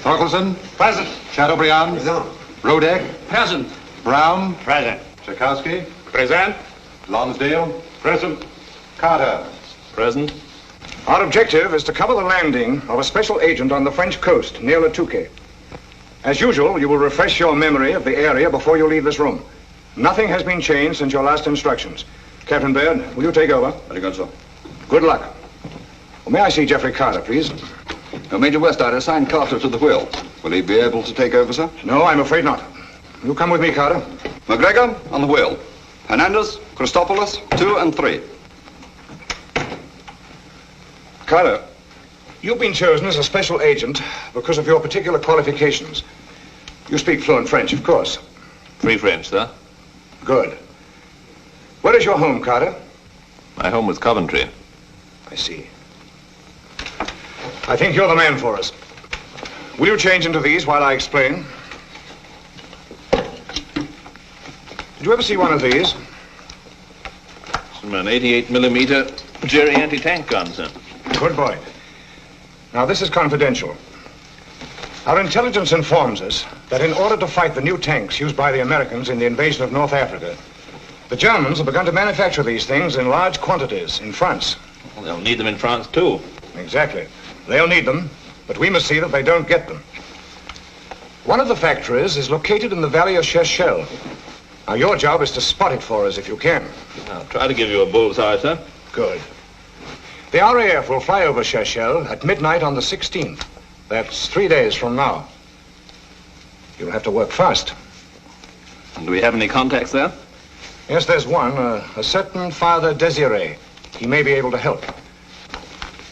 Torkelson? Present. Chateaubriand? Present. Rodek? Present. Brown? Present. Tchaikovsky? Present. Lonsdale? Present. Carter? Present. Our objective is to cover the landing of a special agent on the French coast near Le Touquet. As usual, you will refresh your memory of the area before you leave this room. Nothing has been changed since your last instructions. Captain Baird, will you take over? Very good, sir. Good luck. Well, may I see Jeffrey Carter, please? Major West, I assigned Carter to the wheel. Will he be able to take over, sir? No, I'm afraid not. You come with me, Carter. McGregor, on the wheel. Hernandez, Christopoulos, 2 and 3. Carter, you've been chosen as a special agent because of your particular qualifications. You speak fluent French, of course. Free French, sir. Good. Where is your home, Carter? My home was Coventry. I see. I think you're the man for us. Will you change into these while I explain? Did you ever see one of these? It's an 88 Jerry anti-tank gun, sir. Good boy. Now, this is confidential. Our intelligence informs us that in order to fight the new tanks used by the Americans in the invasion of North Africa, the Germans have begun to manufacture these things in large quantities in France. Well, they'll need them in France, too. Exactly. They'll need them, but we must see that they don't get them. One of the factories is located in the valley of Cherchell. Now, your job is to spot it for us if you can. I'll try to give you a bullseye, sir. Good. The RAF will fly over Cherchell at midnight on the 16th. That's 3 days from now. You'll have to work fast. And do we have any contacts there? Yes, there's one, a certain Father Desiree. He may be able to help.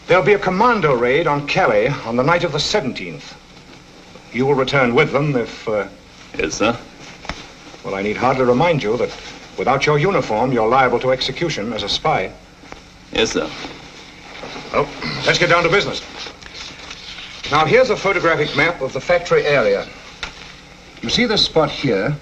There'll be a commando raid on Calais on the night of the 17th. You will return with them if... Yes, sir. Well, I need hardly remind you that without your uniform, you're liable to execution as a spy. Yes, sir. Well, let's get down to business. Now, here's a photographic map of the factory area. You see this spot here?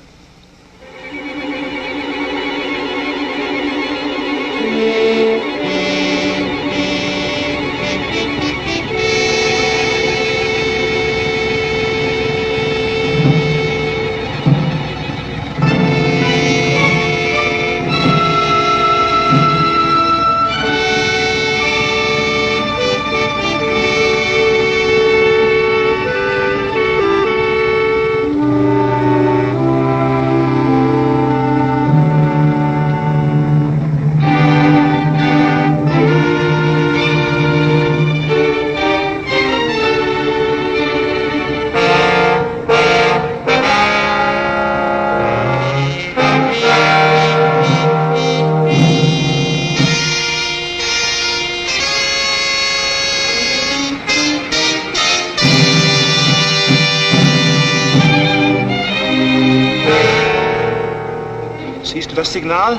Siehst du das Signal?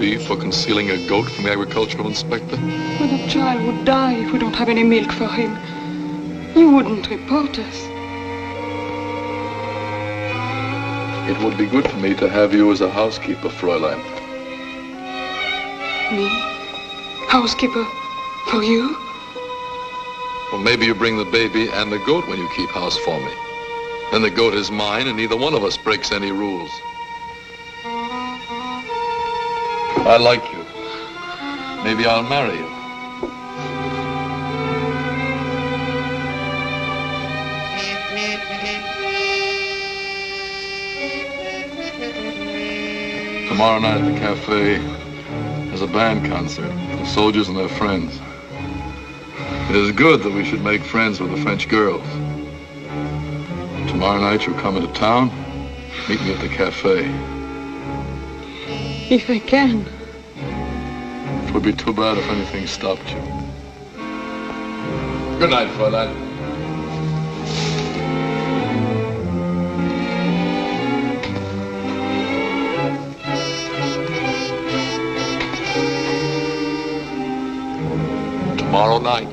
penalty for concealing a goat from the agricultural inspector? But the child would die if we don't have any milk for him. You wouldn't report us. It would be good for me to have you as a housekeeper, Fräulein. Me? Housekeeper? For you? Well, maybe you bring the baby and the goat when you keep house for me. Then the goat is mine, and neither one of us breaks any rules. I like you. Maybe I'll marry you. Tomorrow night at the cafe, there's a band concert for soldiers and their friends. It is good that we should make friends with the French girls. Tomorrow night you'll come into town, meet me at the cafe. If I can. It would be too bad if anything stopped you. Good night, Fräulein. Tomorrow night.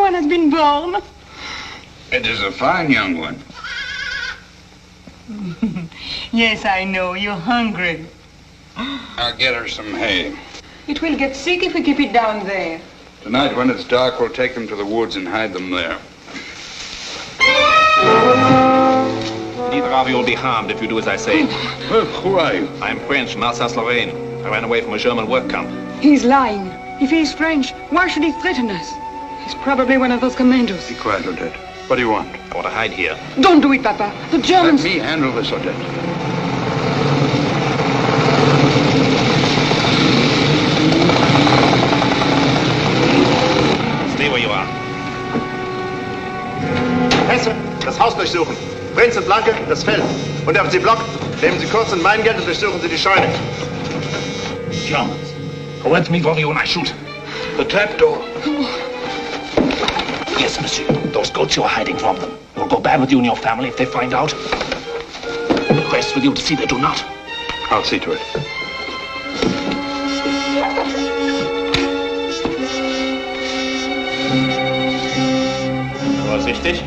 Has been born. It is a fine young one. Yes, I know. You're hungry. I'll get her some hay. It will get sick if we keep it down there. Tonight, when it's dark, we'll take them to the woods and hide them there. Neither of you will be harmed if you do as I say. Well, who are you? I'm French from Alsace-Lorraine. I ran away from a German work camp. He's lying. If he's French, why should he threaten us? He's probably one of those commandos. Be quiet, Odette. What do you want? I want to hide here. Don't do it, Papa. The Germans... Let me handle this, Odette. Stay where you are. Hesse, das Haus durchsuchen. Prinz und Blanke, das Feld. Und auf Sie Block, nehmen Sie kurz mein Geld und durchsuchen Sie die Scheune. Germans. Who wants me for you when I shoot? The trapdoor. Yes, monsieur. Those goats you are hiding from them. It will go bad with you and your family if they find out. It rests with you to see they do not. I'll see to it. Vorsichtig.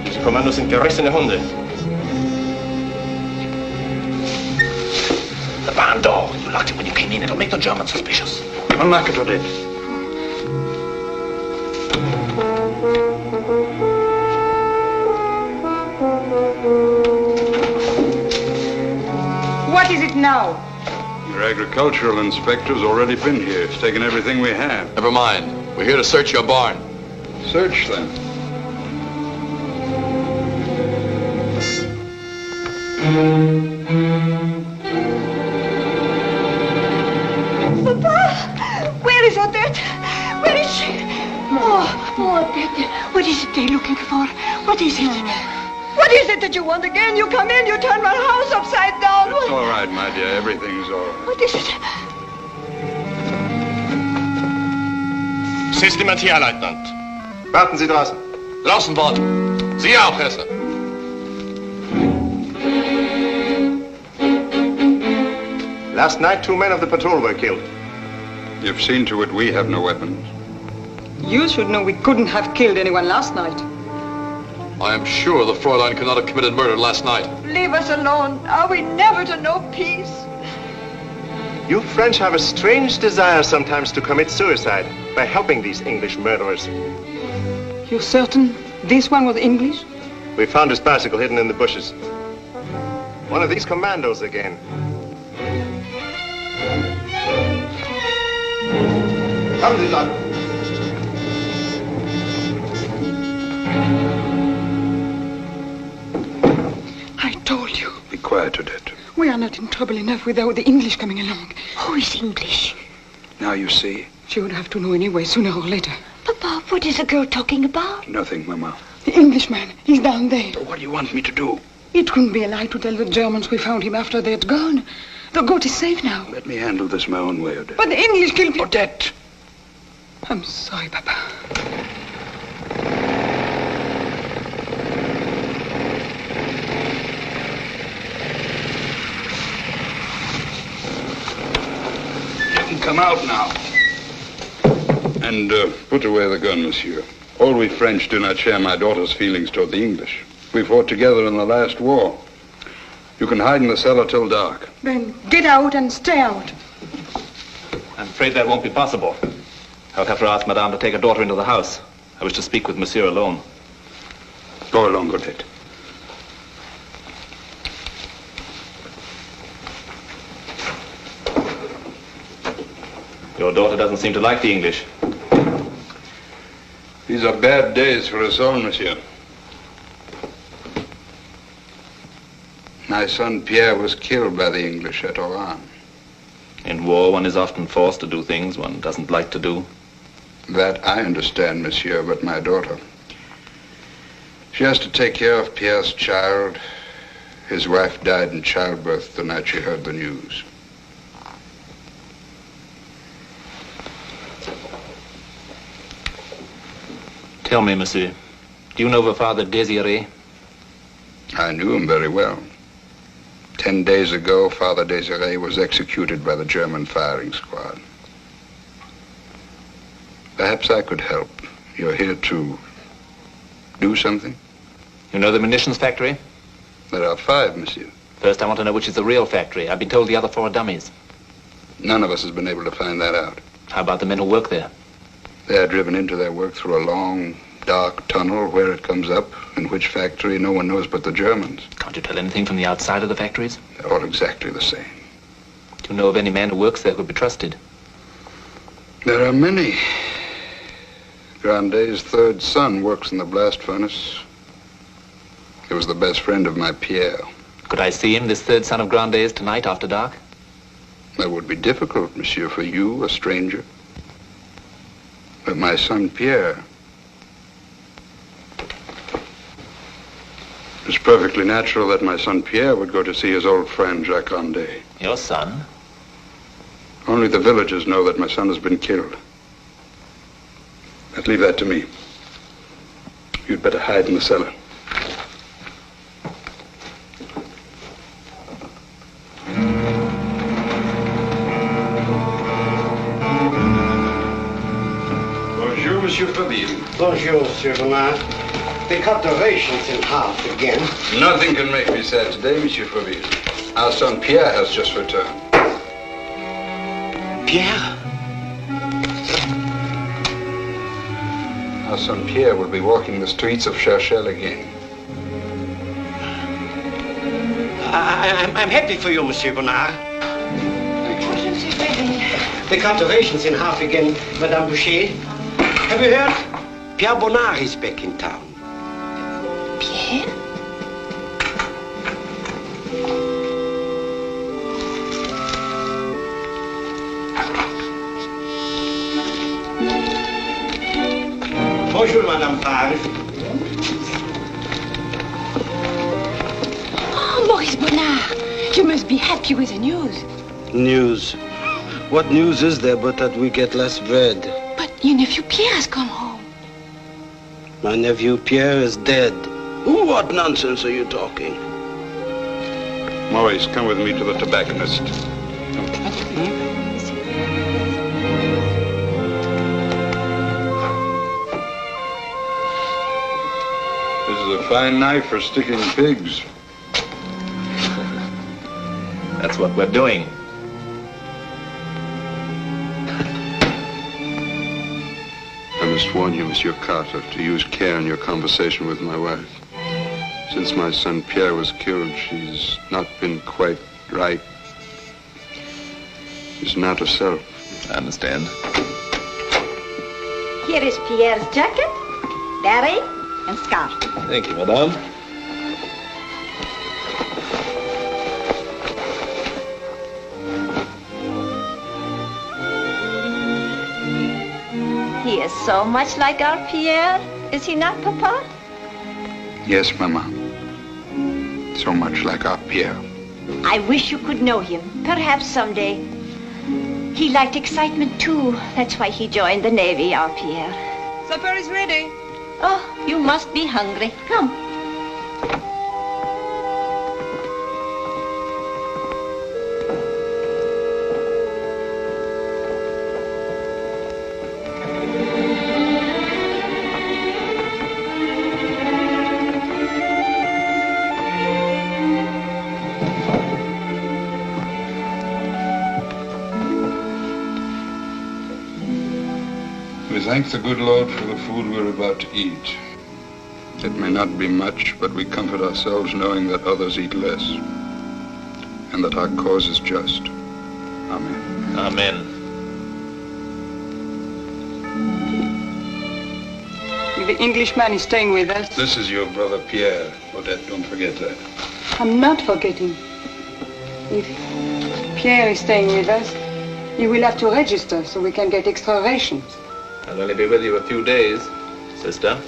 Diese Kommandos sind gerissene Hunde. The barn door. You locked it when you came in. It'll make the Germans suspicious. Unlock it, Odette. What is it now? Your agricultural inspector's already been here. He's taken everything we have. Never mind. We're here to search your barn. Search them. Papa! Where is Odette? Where is she? Oh, Poor Betty. What is it they're looking for? What is it? What is it that you want again? You come in, you turn my house upside down. It's all right, my dear. Everything's all right. What is it? Es ist niemand hier, Leutnant. Warten Sie draußen. Draußen warten. Sie auch, Hesse. Last night, 2 men of the patrol were killed. You've seen to it we have no weapons. You should know we couldn't have killed anyone last night. I am sure the Fräulein could not have committed murder last night. Leave us alone. Are we never to know peace? You French have a strange desire sometimes to commit suicide by helping these English murderers. You're certain this one was English? We found his bicycle hidden in the bushes. One of these commandos again. Kommen Sie, Leute. I told you. Be quiet, Odette. We are not in trouble enough without the English coming along. Who is English? Now you see. She would have to know anyway, sooner or later. Papa, what is the girl talking about? Nothing, Mama. The Englishman, he's down there. What do you want me to do? It couldn't be a lie to tell the Germans we found him after they had gone. The goat is safe now. Let me handle this my own way, Odette. But the English killed me. Odette! I'm sorry, Papa. You can come out now. And put away the gun, monsieur. All we French do not share my daughter's feelings toward the English. We fought together in the last war. You can hide in the cellar till dark. Then get out and stay out. I'm afraid that won't be possible. I'll have to ask Madame to take her daughter into the house. I wish to speak with Monsieur alone. Go along, Odette. Your daughter doesn't seem to like the English. These are bad days for us all, monsieur. My son Pierre was killed by the English at Oran. In war, one is often forced to do things one doesn't like to do. That I understand, monsieur, but my daughter. She has to take care of Pierre's child. His wife died in childbirth the night she heard the news. Tell me, monsieur, do you know the Father Désiré? I knew him very well. 10 days ago, Father Désiré was executed by the German firing squad. Perhaps I could help. You're here to do something? You know the munitions factory? There are 5, monsieur. First, I want to know which is the real factory. I've been told the other 4 are dummies. None of us has been able to find that out. How about the men who work there? They are driven into their work through a long, dark tunnel. Where it comes up, in which factory, no one knows but the Germans. Can't you tell anything from the outside of the factories? They're all exactly the same. Do you know of any man who works there who could be trusted? There are many. Grandet's 3rd son works in the blast furnace. He was the best friend of my Pierre. Could I see him, this 3rd son of Grandet's, tonight after dark? That would be difficult, monsieur, for you, a stranger. But my son Pierre... It's perfectly natural that my son Pierre would go to see his old friend, Jacques Grandet. Your son? Only the villagers know that my son has been killed. But leave that to me. You'd better hide in the cellar. Bonjour, Monsieur Fabille. Bonjour, Monsieur Bernard. They cut the rations in half again. Nothing can make me sad today, Monsieur Fabille. Our son Pierre has just returned. Pierre? Our son Pierre will be walking the streets of Cherchel again. I'm happy for you, Monsieur Bernard. They cut the rations in half again, Madame Boucher. Have you heard? Pierre Bonnard is back in town. Pierre? Bonjour, Madame Paris. Oh, Maurice Bonnard, you must be happy with the news. News? What news is there but that we get less bread? But your nephew Pierre has come home. My nephew Pierre is dead. What nonsense are you talking? Maurice, come with me to the tobacconist. This is a fine knife for sticking pigs. That's what we're doing. I must warn you, Monsieur Carter, to use care in your conversation with my wife. Since my son Pierre was killed, she's not been quite right. She's not herself. I understand. Here is Pierre's jacket, beret, and scarf. Thank you, madame. He is so much like our Pierre, is he not, Papa? Yes, Mama. So much like our Pierre. I wish you could know him, perhaps someday. He liked excitement, too. That's why he joined the Navy, our Pierre. Supper is ready. Oh, you must be hungry. Come. We thank the good Lord for the food we're about to eat. It may not be much, but we comfort ourselves knowing that others eat less, and that our cause is just. Amen. Amen. The Englishman is staying with us. This is your brother Pierre. Odette, don't forget that. I'm not forgetting. If Pierre is staying with us, you will have to register so we can get extra rations. I'll only be with you a few days, sister.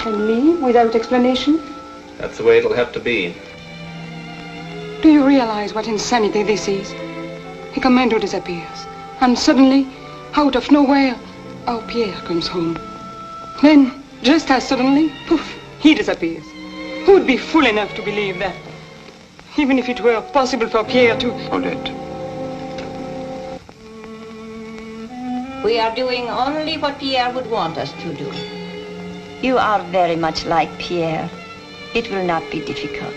And leave without explanation? That's the way it'll have to be. Do you realize what insanity this is? A commando disappears, and suddenly, out of nowhere, our Pierre comes home. Then, just as suddenly, poof, he disappears. Who would be fool enough to believe that? Even if it were possible for Pierre to... Odette. We are doing only what Pierre would want us to do. You are very much like Pierre. It will not be difficult.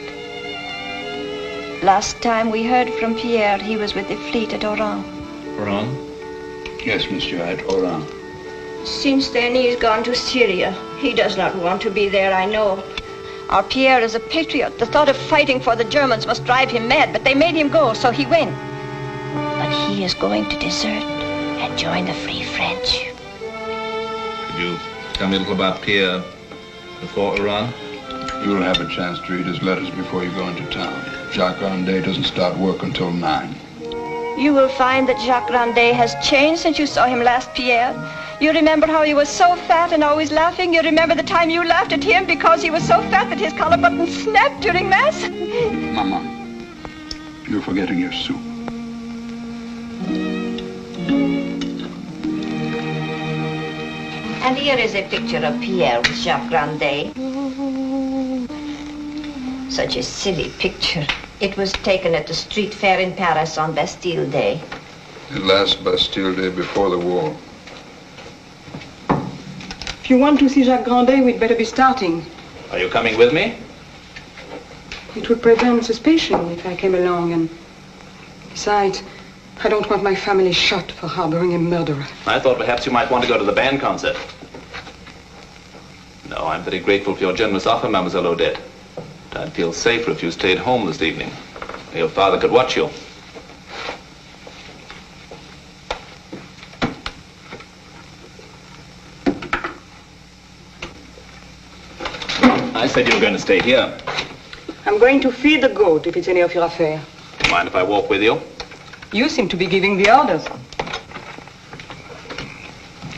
Last time we heard from Pierre, he was with the fleet at Oran. Oran? Yes, Monsieur, at Oran. Since then, he has gone to Syria. He does not want to be there, I know. Our Pierre is a patriot. The thought of fighting for the Germans must drive him mad, but they made him go, so he went. But he is going to desert and join the Free French. Could you tell me a little about Pierre before Iran? You'll have a chance to read his letters before you go into town. Jacques Grandet doesn't start work until 9. You will find that Jacques Grandet has changed since you saw him last, Pierre. You remember how he was so fat and always laughing? You remember the time you laughed at him because he was so fat that his collar button snapped during Mass? Mama, you're forgetting your soup. And here is a picture of Pierre with Jacques Grandet. Such a silly picture. It was taken at the street fair in Paris on Bastille Day. The last Bastille Day before the war. If you want to see Jacques Grandet, we'd better be starting. Are you coming with me? It would prevent suspicion if I came along, and besides, I don't want my family shot for harboring a murderer. I thought perhaps you might want to go to the band concert. No, I'm very grateful for your generous offer, Mademoiselle Odette. But I'd feel safer if you stayed home this evening. Your father could watch you. I said you were going to stay here. I'm going to feed the goat if it's any of your affair. Mind if I walk with you? You seem to be giving the orders.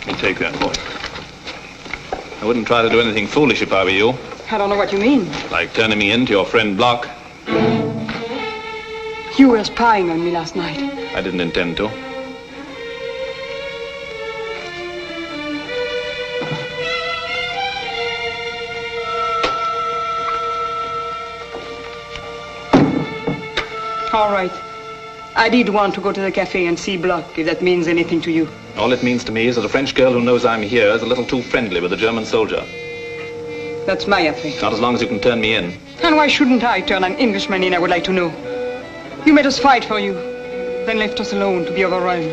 You take that, boy. I wouldn't try to do anything foolish if I were you. I don't know what you mean. Like turning me in to your friend Block. You were spying on me last night. I didn't intend to. All right. I did want to go to the cafe and see Block, if that means anything to you. All it means to me is that a French girl who knows I'm here is a little too friendly with a German soldier. That's my affair. Not as long as you can turn me in. And why shouldn't I turn an Englishman in, I would like to know? You made us fight for you, then left us alone to be overrun.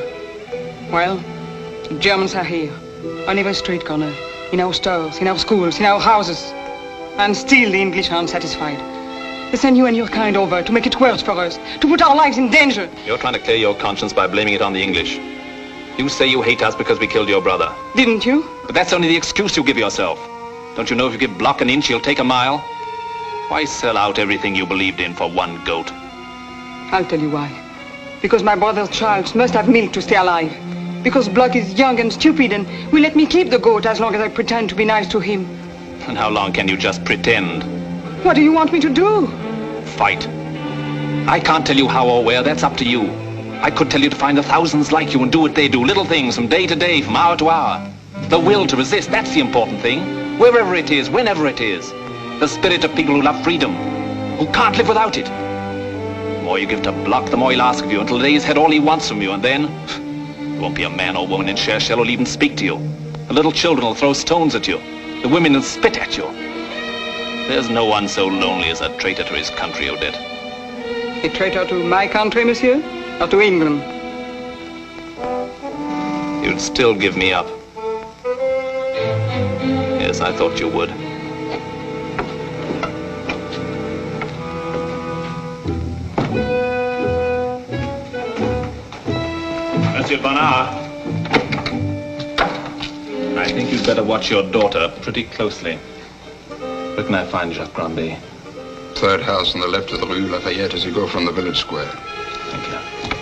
Well, the Germans are here, on every street corner, in our stores, in our schools, in our houses. And still the English are unsatisfied. They send you and your kind over to make it worse for us, to put our lives in danger. You're trying to clear your conscience by blaming it on the English. You say you hate us because we killed your brother. Didn't you? But that's only the excuse you give yourself. Don't you know if you give Block an inch, he'll take a mile? Why sell out everything you believed in for one goat? I'll tell you why. Because my brother's child must have milk to stay alive. Because Block is young and stupid and will let me keep the goat as long as I pretend to be nice to him. And how long can you just pretend? What do you want me to do? Fight. I can't tell you how or where, that's up to you. I could tell you to find the thousands like you and do what they do, little things from day to day, from hour to hour. The will to resist, that's the important thing. Wherever it is, whenever it is. The spirit of people who love freedom, who can't live without it. The more you give to Block, the more he'll ask of you until the day's had all he wants from you, and then there won't be a man or woman in Cherchell who'll even speak to you. The little children will throw stones at you. The women will spit at you. There's no one so lonely as a traitor to his country, Odette. A traitor to my country, monsieur? Or to England? You'd still give me up. Yes, I thought you would. Monsieur Bonnard. I think you'd better watch your daughter pretty closely. Where can I find Jacques Grandet? Third house on the left of the Rue Lafayette as you go from the village square. Thank you.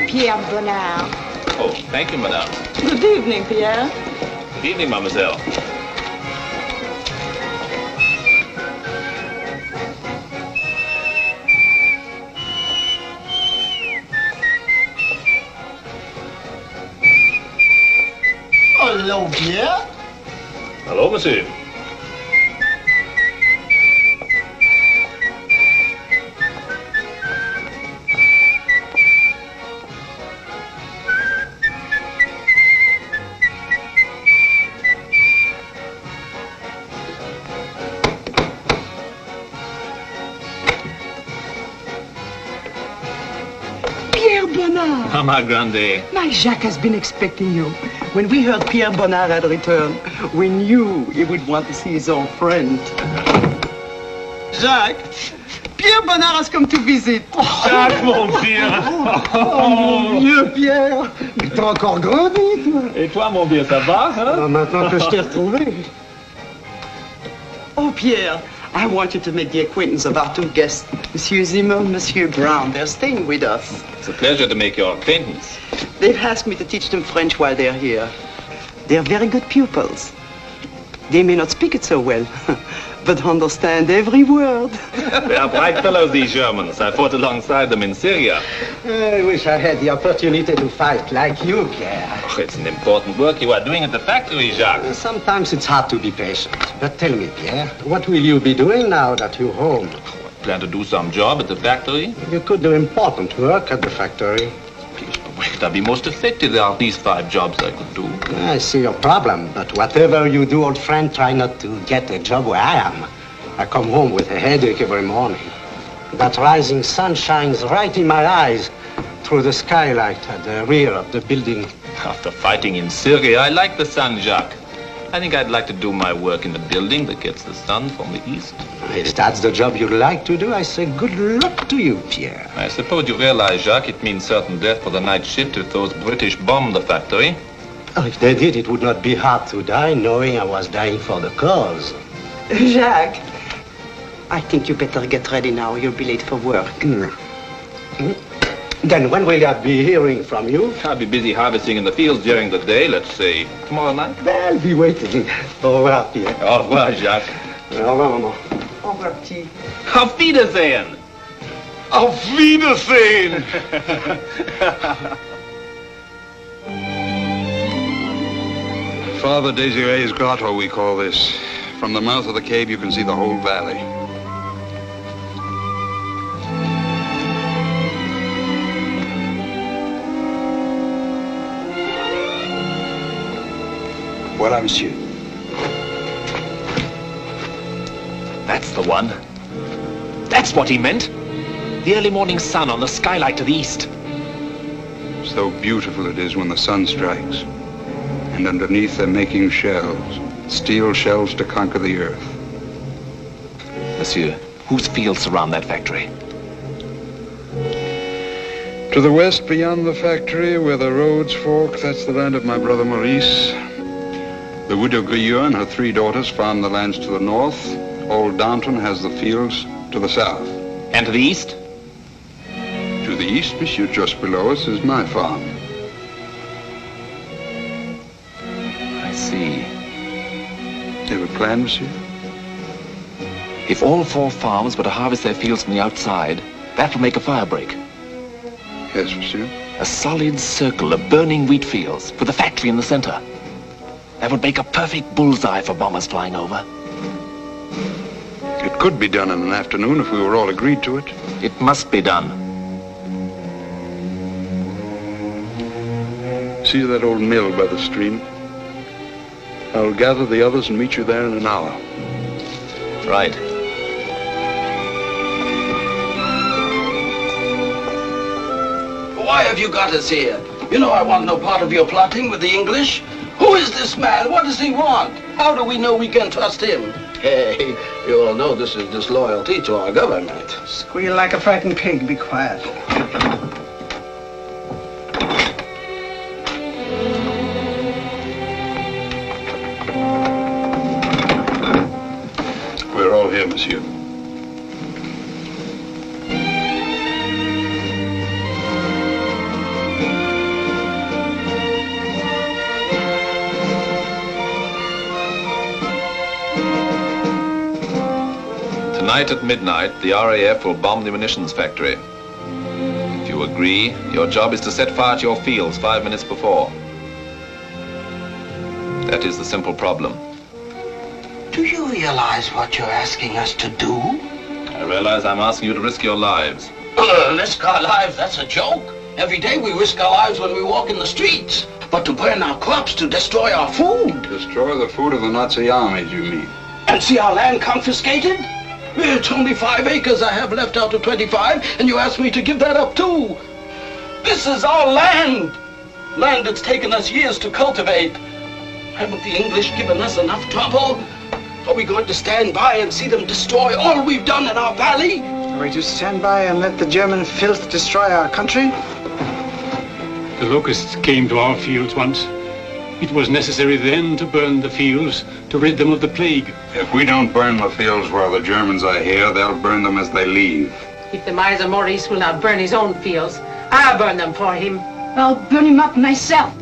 Pierre Bonnard. Oh, thank you, madame. Good evening, Pierre. Good evening, mademoiselle. Hello, Pierre. Hello, monsieur. Mama Grande. My Jacques has been expecting you. When we heard Pierre Bonnard had returned, we knew he would want to see his old friend. Jacques, Pierre Bonnard has come to visit. Jacques, mon Pierre. Oh, mon vieux Pierre. Mais t'as encore grandi, toi. Et toi, mon vieux, ça va, hein? Ah, maintenant que je t'ai retrouvé. Oh, Pierre, I want you to make the acquaintance of our two guests, Monsieur Zimmer and Monsieur Brown. They're staying with us. It's a pleasure to make your acquaintance. They've asked me to teach them French while they're here. They're very good pupils. They may not speak it so well, but understand every word. They are bright fellows, these Germans. I fought alongside them in Syria. I wish I had the opportunity to fight like you, Pierre. Oh, it's an important work you are doing at the factory, Jacques. Sometimes it's hard to be patient. But tell me, Pierre, what will you be doing now that you're home? I plan to do some job at the factory. You could do important work at the factory. Where could I be most effective? There are these 5 jobs I could do. I see your problem, but whatever you do, old friend, try not to get a job where I am. I come home with a headache every morning. That rising sun shines right in my eyes through the skylight at the rear of the building. After fighting in Syria, I like the sun, Jacques. I think I'd like to do my work in the building that gets the sun from the east. If that's the job you'd like to do, I say good luck to you, Pierre. I suppose you realize, Jacques, it means certain death for the night shift if those British bomb the factory. Oh, if they did, it would not be hard to die, knowing I was dying for the cause. Jacques, I think you better get ready now. You'll be late for work. Then when will I be hearing from you? I'll be busy harvesting in the fields during the day, let's say tomorrow night. I'll be waiting. Au revoir, Pierre. Au revoir, Jacques. Au revoir, maman. Au revoir, petit. Auf Wiedersehen! Auf Wiedersehen! Father Desiree's grotto, we call this. From the mouth of the cave, you can see the whole valley. Voilà, monsieur. That's the one. That's what he meant. The early morning sun on the skylight to the east. So beautiful it is when the sun strikes. And underneath they're making shells. Steel shells to conquer the earth. Monsieur, whose fields surround that factory? To the west beyond the factory, where the roads fork, that's the land of my brother Maurice. The widow Grilleux and her 3 daughters farm the lands to the north. Old Danton has the fields to the south. And to the east? To the east, monsieur, just below us, is my farm. I see. They have a plan, monsieur? If all 4 farms were to harvest their fields from the outside, that would make a fire break. Yes, monsieur. A solid circle of burning wheat fields with a factory in the center. That would make a perfect bullseye for bombers flying over. It could be done in an afternoon if we were all agreed to it. It must be done. See that old mill by the stream? I'll gather the others and meet you there in an hour. Right. Why have you got us here? You know I want no part of your plotting with the English. Who is this man? What does he want? How do we know we can trust him? Hey, you all know this is disloyalty to our government. Squeal like a frightened pig. Be quiet. We're all here, monsieur. Tonight at midnight, the RAF will bomb the munitions factory. If you agree, your job is to set fire to your fields 5 minutes before. That is the simple problem. Do you realize what you're asking us to do? I realize I'm asking you to risk your lives. Risk our lives, that's a joke. Every day we risk our lives when we walk in the streets. But to burn our crops, to destroy our food. Destroy the food of the Nazi armies, you mean? And see our land confiscated? It's only 5 acres I have left out of 25, and you ask me to give that up too. This is our land. Land that's taken us years to cultivate. Haven't the English given us enough trouble? Are we going to stand by and see them destroy all we've done in our valley? Are we to stand by and let the German filth destroy our country? The locusts came to our fields once. It was necessary then to burn the fields to rid them of the plague. If we don't burn the fields while the Germans are here, they'll burn them as they leave. If the miser Maurice will not burn his own fields, I'll burn them for him. I'll burn him up myself.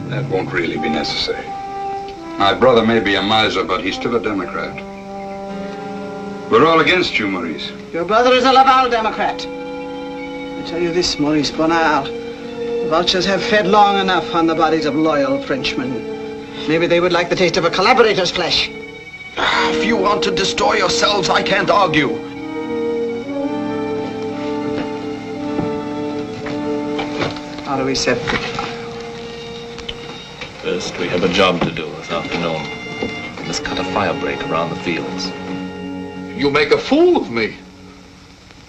That won't really be necessary. My brother may be a miser, but he's still a Democrat. We're all against you, Maurice. Your brother is a Laval Democrat. I tell you this, Maurice Bonnard. The vultures have fed long enough on the bodies of loyal Frenchmen. Maybe they would like the taste of a collaborator's flesh. If you want to destroy yourselves, I can't argue. How do we set? First, we have a job to do this afternoon. We must cut a fire break around the fields. You make a fool of me.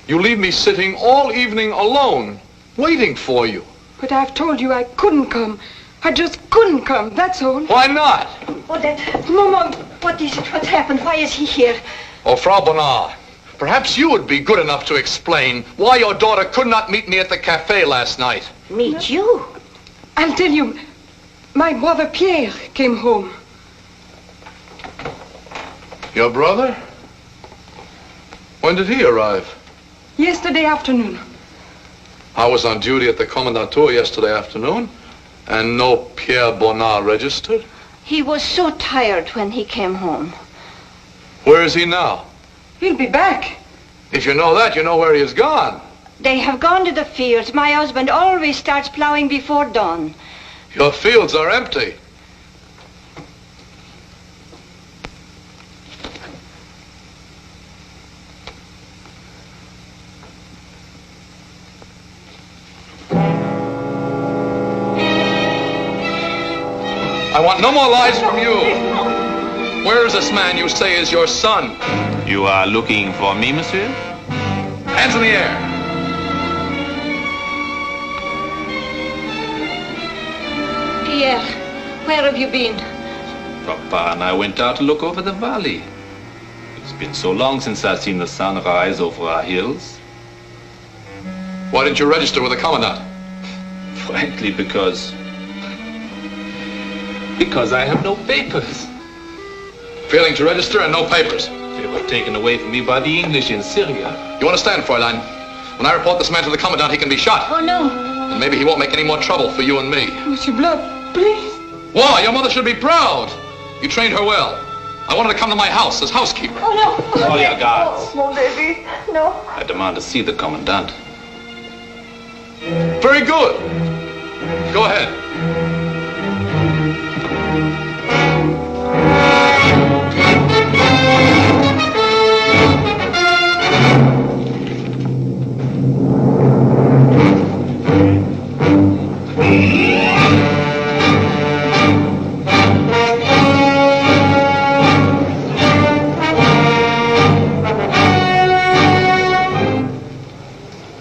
You leave me sitting all evening alone, waiting for you. But I've told you I couldn't come. I just couldn't come, that's all. Why not? Odette. Maman, what is it? What's happened? Why is he here? Oh, Frau Bonnard, perhaps you would be good enough to explain why your daughter could not meet me at the cafe last night. Meet you? I'll tell you. My brother Pierre came home. Your brother? When did he arrive? Yesterday afternoon. I was on duty at the Commandantur yesterday afternoon, and no Pierre Bonnard registered. He was so tired when he came home. Where is he now? He'll be back. If you know that, you know where he has gone. They have gone to the fields. My husband always starts plowing before dawn. Your fields are empty. I want no more lies from you. Where is this man you say is your son? You are looking for me, monsieur? Hands in the air. Pierre, where have you been? Papa and I went out to look over the valley. It's been so long since I've seen the sun rise over our hills. Why didn't you register with the Commandant? Frankly, because I have no papers. Failing to register and no papers. They were taken away from me by the English in Syria. You understand, Fräulein? When I report this man to the Commandant, he can be shot. Oh, no. And maybe he won't make any more trouble for you and me. Monsieur Blood, please. Why? Your mother should be proud. You trained her well. I want her to come to my house as housekeeper. Oh, no. Call your guards. Oh, mon baby. No. I demand to see the Commandant. Very good. Go ahead.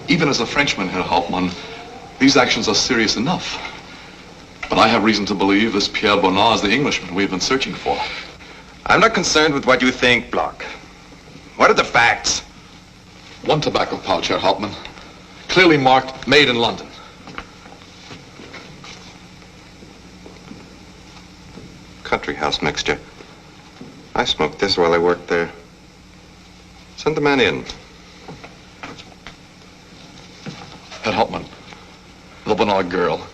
Even as a Frenchman, Herr Hauptmann, these actions are serious enough. But I have reason to believe this Pierre Bonnard is the Englishman we've been searching for. I'm not concerned with what you think, Bloch. What are the facts? One tobacco pouch, Herr Hauptmann. Clearly marked, made in London. Country house mixture. I smoked this while I worked there. Send the man in. Herr Hauptmann, the Bonnard girl.